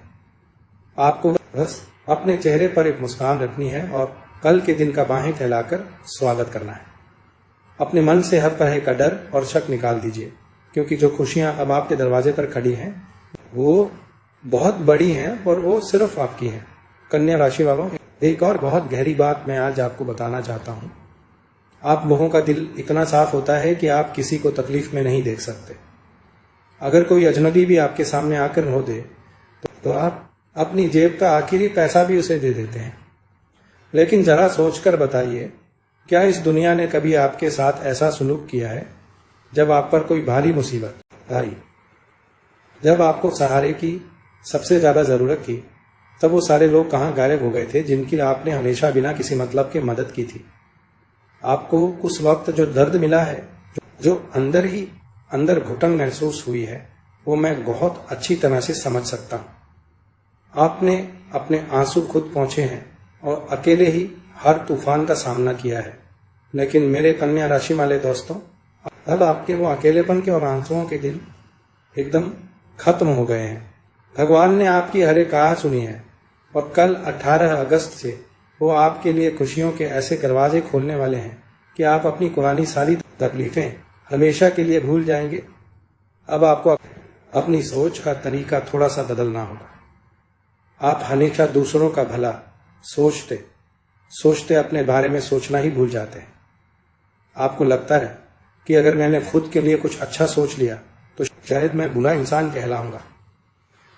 आपको बस अपने चेहरे पर एक मुस्कान रखनी है और कल के दिन का बाहें फैलाकर स्वागत करना है। अपने मन से हर तरह का डर और शक निकाल दीजिए, क्योंकि जो खुशियां अब आपके दरवाजे पर खड़ी हैं वो बहुत बड़ी हैं और वो सिर्फ आपकी हैं। कन्या राशि वालों, एक और बहुत गहरी बात मैं आज आपको बताना चाहता हूं। आप लोगों का दिल इतना साफ होता है कि आप किसी को तकलीफ में नहीं देख सकते। अगर कोई अजनबी भी आपके सामने आकर रो दे तो आप अपनी जेब का आखिरी पैसा भी उसे दे देते हैं। लेकिन जरा सोचकर बताइए, क्या इस दुनिया ने कभी आपके साथ ऐसा सुलूक किया है जब आप पर कोई भारी मुसीबत आई, जब आपको सहारे की सबसे ज्यादा जरूरत थी? तब वो सारे लोग कहाँ गायब हो गए थे जिनकी आपने हमेशा बिना किसी मतलब के मदद की थी? आपको उस वक्त जो दर्द मिला है, जो अंदर ही अंदर घुटन महसूस हुई है, वो मैं बहुत अच्छी तरह से समझ सकता हूं। आपने अपने आंसू खुद पहुंचे हैं और अकेले ही हर तूफान का सामना किया है। लेकिन मेरे कन्या राशि वाले दोस्तों, अब आपके वो अकेलेपन के और आंसुओं के दिन एकदम खत्म हो गए हैं। भगवान ने आपकी हर एक आह सुनी है और कल 18 अगस्त से वो आपके लिए खुशियों के ऐसे दरवाजे खोलने वाले हैं कि आप अपनी पुरानी सारी तकलीफें हमेशा के लिए भूल जाएंगे। अब आपको अपनी सोच का तरीका थोड़ा सा बदलना होगा। आप हमेशा दूसरों का भला सोचते अपने बारे में सोचना ही भूल जाते हैं। आपको लगता है कि अगर मैंने खुद के लिए कुछ अच्छा सोच लिया तो शायद मैं बुरा इंसान कहलाऊंगा,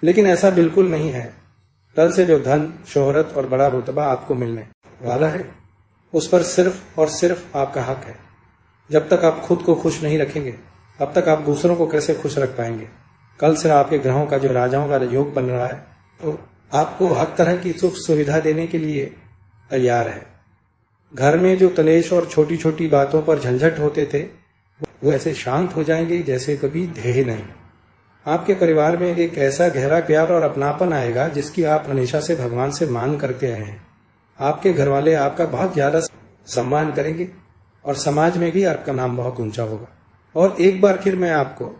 लेकिन ऐसा बिल्कुल नहीं है। कल से जो धन, शोहरत और बड़ा रुतबा आपको मिलने वाला है उस पर सिर्फ और सिर्फ आपका हक है। जब तक आप खुद को खुश नहीं रखेंगे तब तक आप दूसरों को कैसे खुश रख पाएंगे? कल से आपके ग्रहों का जो राजाओं का योग बन रहा है तो आपको हर तरह की सुख सुविधा देने के लिए तैयार है। घर में जो कलेश और छोटी छोटी बातों पर झंझट होते थे वो ऐसे शांत हो जाएंगे जैसे कभी थे नहीं। आपके परिवार में एक ऐसा गहरा प्यार और अपनापन आएगा जिसकी आप हमेशा से भगवान से मांग करते आए हैं। आपके घर वाले आपका बहुत ज्यादा सम्मान करेंगे और समाज में भी आपका नाम बहुत ऊंचा होगा। और एक बार फिर मैं आपको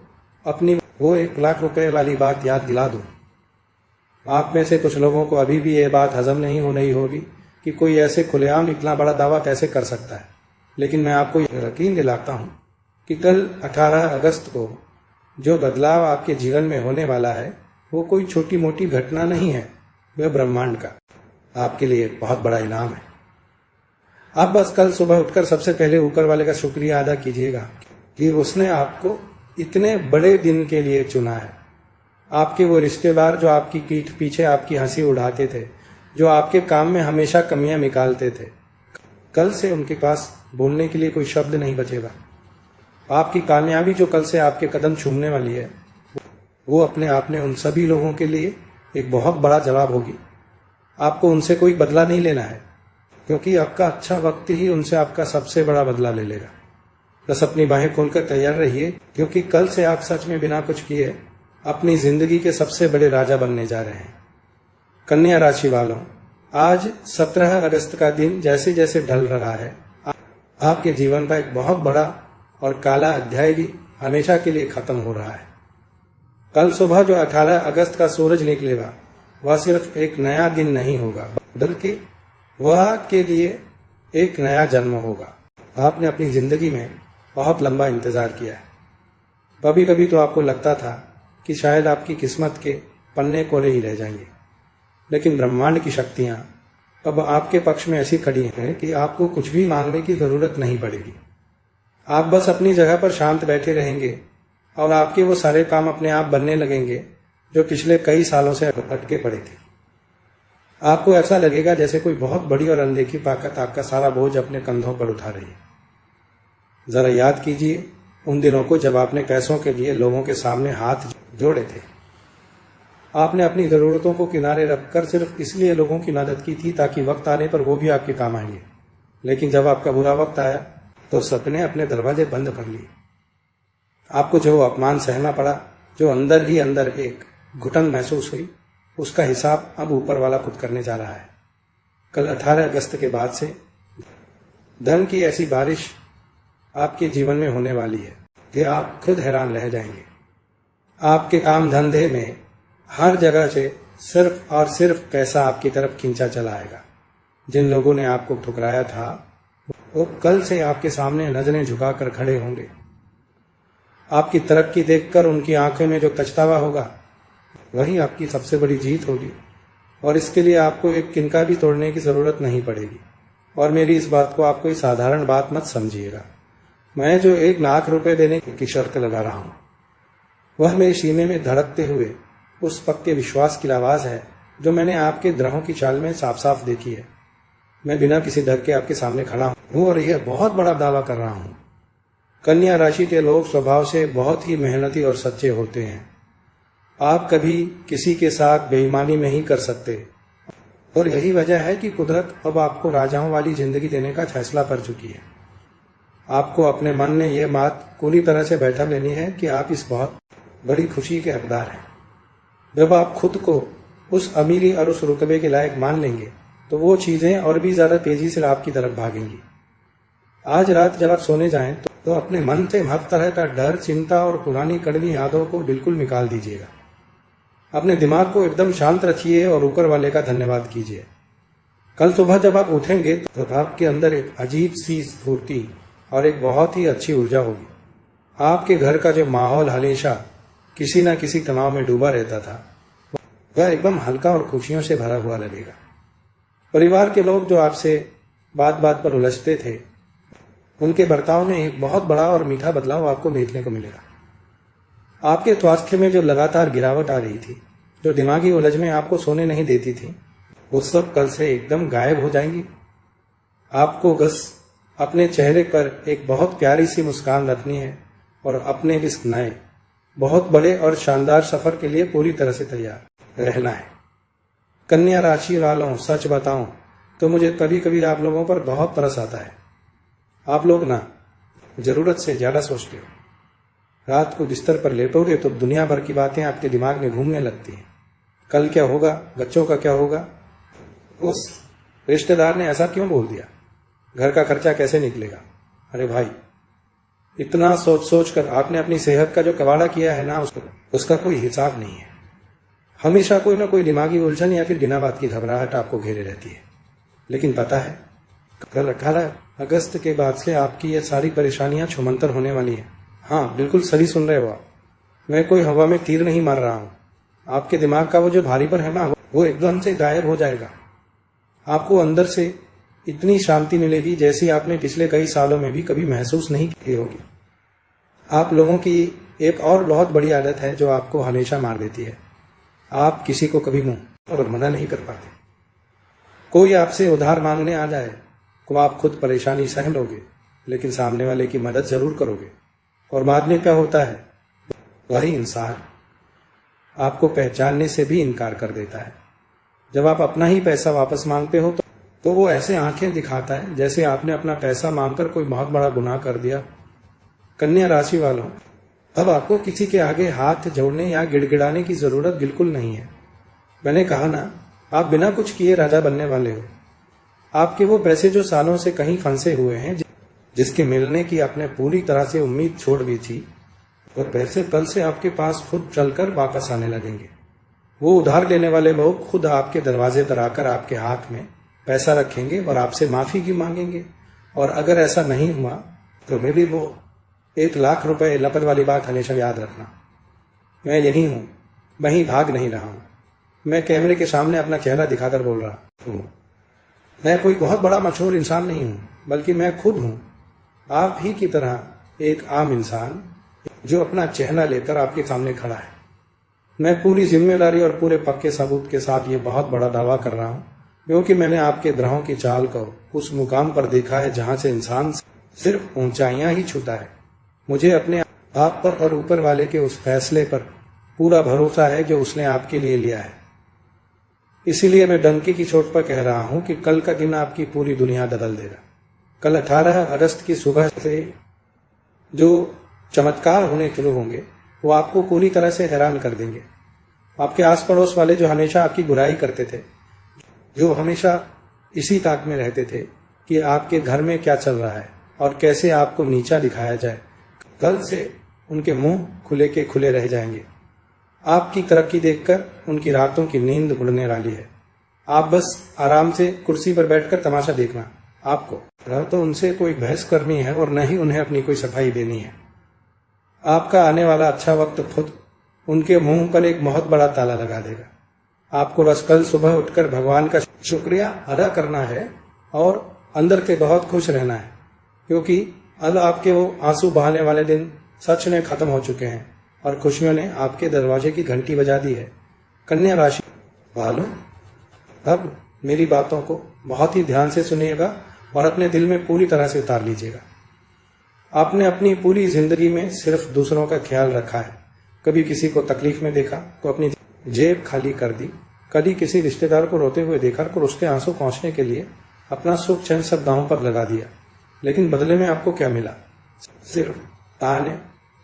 अपनी वो 1 लाख रुपए वाली बात याद दिला दूं। आप में से कुछ लोगों को अभी भी ये बात हजम नहीं हो रही होगी कि कोई ऐसे खुलेआम इतना बड़ा दावा कैसे कर सकता है, लेकिन मैं आपको यकीन दिलाता हूं कि कल 18 अगस्त को जो बदलाव आपके जीवन में होने वाला है वो कोई छोटी मोटी घटना नहीं है, वह ब्रह्मांड का आपके लिए बहुत बड़ा इनाम है। आप बस कल सुबह उठकर सबसे पहले ऊपर वाले का शुक्रिया अदा कीजिएगा कि उसने आपको इतने बड़े दिन के लिए चुना है। आपके वो रिश्तेदार जो आपकी पीठ पीछे आपकी हंसी उड़ाते थे, जो आपके काम में हमेशा कमियां निकालते थे, कल से उनके पास बोलने के लिए कोई शब्द नहीं बचेगा। आपकी कामयाबी जो कल से आपके कदम छूमने वाली है, वो अपने आप में उन सभी लोगों के लिए एक बहुत बड़ा जवाब होगी। आपको उनसे कोई बदला नहीं लेना है, क्योंकि आपका अच्छा वक्त ही उनसे आपका सबसे बड़ा बदला ले लेगा। बस अपनी बाहें खोलकर तैयार रहिए, क्योंकि कल से आप सच में बिना कुछ किए अपनी जिंदगी के सबसे बड़े राजा बनने जा रहे हैं। कन्या राशि वालों, आज 17 अगस्त का दिन जैसे जैसे ढल रहा है, आपके जीवन का एक बहुत बड़ा और काला अध्याय भी हमेशा के लिए खत्म हो रहा है। कल सुबह जो 18 अगस्त का सूरज निकलेगा, वह सिर्फ एक नया दिन नहीं होगा, बल्कि वह आपके लिए एक नया जन्म होगा। आपने अपनी जिंदगी में बहुत लंबा इंतजार किया है। कभी कभी तो आपको लगता था कि शायद आपकी किस्मत के पन्ने कोरे ही रह जाएंगे, लेकिन ब्रह्मांड की शक्तियां अब आपके पक्ष में ऐसी खड़ी हैं कि आपको कुछ भी मांगने की जरूरत नहीं पड़ेगी। आप बस अपनी जगह पर शांत बैठे रहेंगे और आपके वो सारे काम अपने आप बनने लगेंगे जो पिछले कई सालों से अटके पड़े थे। आपको ऐसा लगेगा जैसे कोई बहुत बड़ी और अनदेखी ताकत आपका सारा बोझ अपने कंधों पर उठा रही है। जरा याद कीजिए उन दिनों को जब आपने पैसों के लिए लोगों के सामने हाथ जोड़े थे। आपने अपनी जरूरतों को किनारे रखकर सिर्फ इसलिए लोगों की मदद की थी ताकि वक्त आने पर वो भी आपके काम आएंगे। लेकिन जब आपका बुरा वक्त आया तो सबने अपने दरवाजे बंद कर लिए। आपको जो अपमान सहना पड़ा, जो अंदर ही अंदर एक घुटन महसूस हुई, उसका हिसाब अब ऊपर वाला खुद करने जा रहा है। कल 18 अगस्त के बाद से धन की ऐसी बारिश आपके जीवन में होने वाली है कि आप खुद हैरान रह जाएंगे। आपके काम धंधे में हर जगह से सिर्फ और सिर्फ पैसा आपकी तरफ खींचा चला आएगा। जिन लोगों ने आपको ठुकराया था वो कल से आपके सामने नजरें झुकाकर खड़े होंगे। आपकी तरक्की देखकर उनकी आंखों में जो पछतावा होगा वही आपकी सबसे बड़ी जीत होगी, और इसके लिए आपको एक किनका भी तोड़ने की जरूरत नहीं पड़ेगी। और मेरी इस बात को आप कोई साधारण बात मत समझिएगा। मैं जो 1 लाख रुपए देने की शर्त लगा रहा हूं, वह मेरे सीने में धड़कते हुए उस पक्के विश्वास की आवाज है जो मैंने आपके ग्रहों की चाल में साफ साफ देखी है। मैं बिना किसी डर के आपके सामने खड़ा हूं और यह बहुत बड़ा दावा कर रहा हूं। कन्या राशि के लोग स्वभाव से बहुत ही मेहनती और सच्चे होते हैं। आप कभी किसी के साथ बेईमानी नहीं कर सकते, और यही वजह है कि कुदरत अब आपको राजाओं वाली जिंदगी देने का फैसला कर चुकी है। आपको अपने मन में यह बात पूरी तरह से बैठा लेनी है कि आप इस बहुत बड़ी खुशी के हकदार हैं। जब आप खुद को उस अमीरी और उस रुतबे के लायक मान लेंगे तो वो चीजें और भी ज्यादा तेजी से आपकी तरफ भागेंगी। आज रात जब आप सोने जाएं तो अपने मन से हर तरह का डर, चिंता और पुरानी कड़वी यादों को बिल्कुल निकाल दीजिएगा। अपने दिमाग को एकदम शांत रखिए और ऊपर वाले का धन्यवाद कीजिए। कल सुबह जब आप उठेंगे तो आपके अंदर एक अजीब सी स्फूर्ति और एक बहुत ही अच्छी ऊर्जा होगी। आपके घर का जो माहौल हमेशा किसी न किसी तनाव में डूबा रहता था, वह एकदम हल्का और खुशियों से भरा हुआ लगेगा। परिवार के लोग जो आपसे बात बात पर उलझते थे, उनके बर्ताव में एक बहुत बड़ा और मीठा बदलाव आपको देखने को मिलेगा। आपके स्वास्थ्य में जो लगातार गिरावट आ रही थी, जो दिमागी उलझनें आपको सोने नहीं देती थी, वो सब कल से एकदम गायब हो जाएंगी। आपको बस अपने चेहरे पर एक बहुत प्यारी सी मुस्कान रखनी है और अपने इस नए बहुत बड़े और शानदार सफर के लिए पूरी तरह से तैयार रहना है। कन्या राशि वालों, सच बताऊं तो मुझे कभी कभी आप लोगों पर बहुत तरस आता है। आप लोग ना जरूरत से ज्यादा सोचते हो। रात को बिस्तर पर लेटोगे तो दुनिया भर की बातें आपके दिमाग में घूमने लगती हैं। कल क्या होगा, बच्चों का क्या होगा, उस रिश्तेदार ने ऐसा क्यों बोल दिया, घर का खर्चा कैसे निकलेगा। अरे भाई, इतना सोच सोच कर आपने अपनी सेहत का जो कबाड़ा किया है ना, उसका कोई हिसाब नहीं है। हमेशा कोई ना कोई दिमागी उलझन या फिर बिना बात की घबराहट आपको घेरे रहती है। लेकिन पता है, कल 18 अगस्त के बाद से आपकी ये सारी परेशानियां छुमंतर होने वाली हैं। हाँ, बिल्कुल सही सुन रहे हो आप। मैं कोई हवा में तीर नहीं मार रहा हूं। आपके दिमाग का वो जो भारीपन है ना, वो एकदम से गायब हो जाएगा। आपको अंदर से इतनी शांति मिलेगी जैसी आपने पिछले कई सालों में भी कभी महसूस नहीं की होगी। आप लोगों की एक और बहुत बड़ी आदत है जो आपको हमेशा मार देती है। आप किसी को कभी मुंह और मना नहीं कर पाते। कोई आपसे उधार मांगने आ जाए तो आप खुद परेशानी सह लोगे, लेकिन सामने वाले की मदद जरूर करोगे। और बाद में क्या होता है, वही इंसान आपको पहचानने से भी इनकार कर देता है। जब आप अपना ही पैसा वापस मांगते हो तो वो ऐसे आंखें दिखाता है जैसे आपने अपना पैसा मांगकर कोई बहुत बड़ा गुनाह कर दिया। कन्या राशि वालों, अब आपको किसी के आगे हाथ जोड़ने या गिड़गिड़ाने की जरूरत बिल्कुल नहीं है। मैंने कहा ना, आप बिना कुछ किए राजा बनने वाले हो। आपके वो पैसे जो सालों से कहीं फंसे हुए हैं, जिसके मिलने की आपने पूरी तरह से उम्मीद छोड़ दी थी, वो पैसे कल से आपके पास खुद चलकर वापस आने लगेंगे। वो उधार लेने वाले लोग खुद आपके दरवाजे पर आकर आपके हाथ में पैसा रखेंगे और आपसे माफी की मांगेंगे। और अगर ऐसा नहीं हुआ तो मेरी वो 1,00,000 रुपए लपट वाली बात हमेशा याद रखना। मैं यही हूं, वहीं भाग नहीं रहा हूं। मैं कैमरे के सामने अपना चेहरा दिखाकर बोल रहा हूं। मैं कोई बहुत बड़ा मशहूर इंसान नहीं हूं, बल्कि मैं खुद हूं, आप ही की तरह एक आम इंसान जो अपना चेहरा लेकर आपके सामने खड़ा है। मैं पूरी जिम्मेदारी और पूरे पक्के सबूत के साथ ये बहुत बड़ा दावा कर रहा हूं, क्योंकि मैंने आपके ग्रहों की चाल को उस मुकाम पर देखा है जहां से इंसान सिर्फ ऊंचाइयां ही छूता है। मुझे अपने आप पर और ऊपर वाले के उस फैसले पर पूरा भरोसा है जो उसने आपके लिए लिया है। इसीलिए मैं डंके की चोट पर कह रहा हूं कि कल का दिन आपकी पूरी दुनिया बदल देगा। कल 18 अगस्त की सुबह से जो चमत्कार होने शुरू होंगे वो आपको पूरी तरह से हैरान कर देंगे। आपके आस पड़ोस वाले जो हमेशा आपकी बुराई करते थे, जो हमेशा इसी ताक में रहते थे कि आपके घर में क्या चल रहा है और कैसे आपको नीचा दिखाया जाए, कल से उनके मुंह खुले के खुले रह जाएंगे। आपकी तरक्की देखकर उनकी रातों की नींद उड़ने वाली है। आप बस आराम से कुर्सी पर बैठकर तमाशा देखना। आपको न तो उनसे कोई बहस करनी है और न ही उन्हें अपनी कोई सफाई देनी है। आपका आने वाला अच्छा वक्त खुद उनके मुंह पर एक बहुत बड़ा ताला लगा देगा। आपको बस कल सुबह उठकर भगवान का शुक्रिया अदा करना है और अंदर के बहुत खुश रहना है, क्योंकि अब आपके वो आंसू बहाने वाले दिन सच में खत्म हो चुके हैं और खुशियों ने आपके दरवाजे की घंटी बजा दी है। कन्या राशि वालों, अब मेरी बातों को बहुत ही ध्यान से सुनिएगा और अपने दिल में पूरी तरह से उतार लीजिएगा। आपने अपनी पूरी जिंदगी में सिर्फ दूसरों का ख्याल रखा है। कभी किसी को तकलीफ में देखा तो अपनी जेब खाली कर दी, कभी किसी रिश्तेदार को रोते हुए देखा तो उसके आंसू पहुंचने के लिए अपना सुख चैन सब दांव पर लगा दिया। लेकिन बदले में आपको क्या मिला? सिर्फ ताने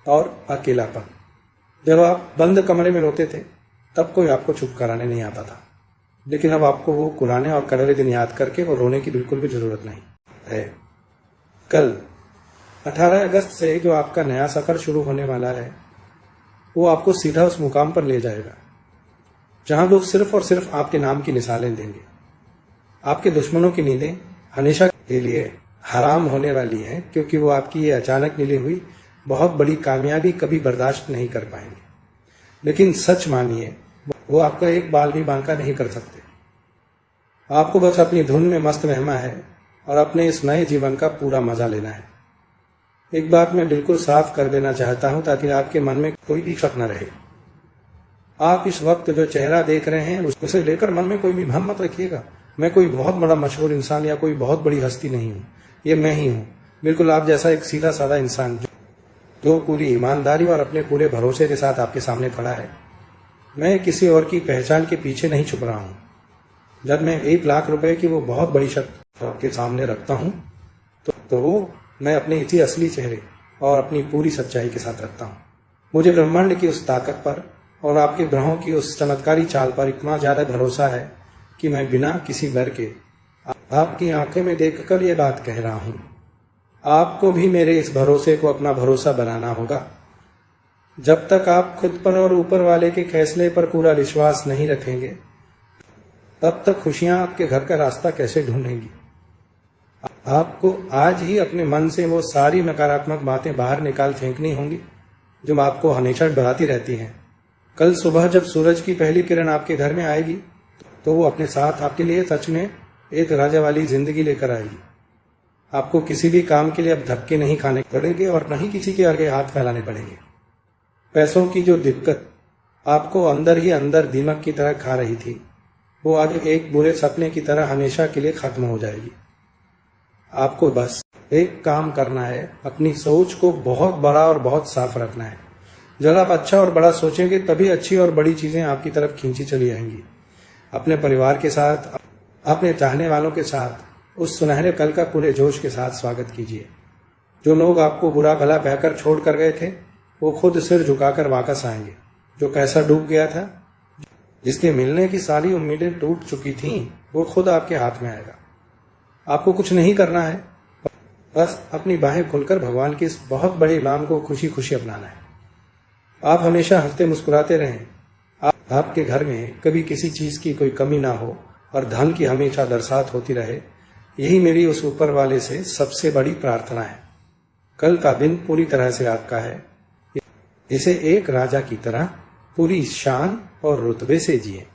और अकेलापन। जब आप बंद कमरे में रोते थे तब कोई आपको चुप कराने नहीं आता था, लेकिन अब आपको वो पुराने और कड़वे दिन याद करके वो रोने की बिल्कुल भी जरूरत नहीं है। कल 18 अगस्त से जो आपका नया सफर शुरू होने वाला है वो आपको सीधा उस मुकाम पर ले जाएगा जहां लोग सिर्फ और सिर्फ आपके नाम की मिसालें देंगे। आपके दुश्मनों की नींदें हमेशा के लिए हराम होने वाली हैं, क्योंकि वो आपकी ये अचानक मिली हुई बहुत बड़ी कामयाबी कभी बर्दाश्त नहीं कर पाएंगे। लेकिन सच मानिए, वो आपका एक बाल भी बांका नहीं कर सकते। आपको बस अपनी धुन में मस्त रहना है और अपने इस नए जीवन का पूरा मजा लेना है। एक बात मैं बिल्कुल साफ कर देना चाहता हूं ताकि आपके मन में कोई भी शक न रहे। आप इस वक्त जो चेहरा देख रहे हैं उसे लेकर मन में कोई भी भ्रम मत रखिएगा। मैं कोई बहुत बड़ा मशहूर इंसान या कोई बहुत बड़ी हस्ती नहीं हूं। ये मैं ही हूं, बिल्कुल आप जैसा एक सीधा साधा इंसान जो पूरी ईमानदारी और अपने पूरे भरोसे के साथ आपके सामने खड़ा है। मैं किसी और की पहचान के पीछे नहीं छुप रहा हूं। जब मैं 1,00,000 रुपए की वो बहुत बड़ी शर्त आपके सामने रखता हूं तो वो मैं अपने इसी असली चेहरे और अपनी पूरी सच्चाई के साथ रखता हूं। मुझे ब्रह्मांड की उस ताकत पर और आपके ग्रहों की उस चमत्कारी चाल पर इतना ज्यादा भरोसा है कि मैं बिना किसी डर के आपकी आंखें में देखकर ये बात कह रहा हूं। आपको भी मेरे इस भरोसे को अपना भरोसा बनाना होगा। जब तक आप खुद पर और ऊपर वाले के फैसले पर पूरा विश्वास नहीं रखेंगे, तब तक खुशियां आपके घर का रास्ता कैसे ढूंढेंगी? आपको आज ही अपने मन से वो सारी नकारात्मक बातें बाहर निकाल फेंकनी होंगी जो आपको हमेशा डराती रहती हैं। कल सुबह जब सूरज की पहली किरण आपके घर में आएगी तो वो अपने साथ आपके लिए सच में एक राजा वाली जिंदगी लेकर आएगी। आपको किसी भी काम के लिए अब धक्के नहीं खाने पड़ेंगे और न ही किसी के आगे हाथ फैलाने पड़ेंगे। पैसों की जो दिक्कत आपको अंदर ही अंदर दीमक की तरह खा रही थी, वो आगे एक बुरे सपने की तरह हमेशा के लिए खत्म हो जाएगी। आपको बस एक काम करना है, अपनी सोच को बहुत बड़ा और बहुत साफ रखना है। जब आप अच्छा और बड़ा सोचेंगे तभी अच्छी और बड़ी चीजें आपकी तरफ खींची चली आएंगी। अपने परिवार के साथ, अपने चाहने वालों के साथ उस सुनहरे कल का पूरे जोश के साथ स्वागत कीजिए। जो लोग आपको बुरा भला कहकर छोड़ कर गए थे, वो खुद सिर झुकाकर वापस आएंगे। जो पैसा डूब गया था, जिसके मिलने की सारी उम्मीदें टूट चुकी थीं, वो खुद आपके हाथ में आएगा। आपको कुछ नहीं करना है, बस अपनी बाहें खोलकर भगवान की इस बहुत बड़े इनाम को खुशी खुशी अपनाना है। आप हमेशा हंसते मुस्कुराते रहें। आपके घर में कभी किसी चीज की कोई कमी ना हो और धन की हमेशा बरसात होती रहे, यही मेरी उस ऊपर वाले से सबसे बड़ी प्रार्थना है। कल का दिन पूरी तरह से आपका है। इसे एक राजा की तरह पूरी शान और रुतबे से जिए।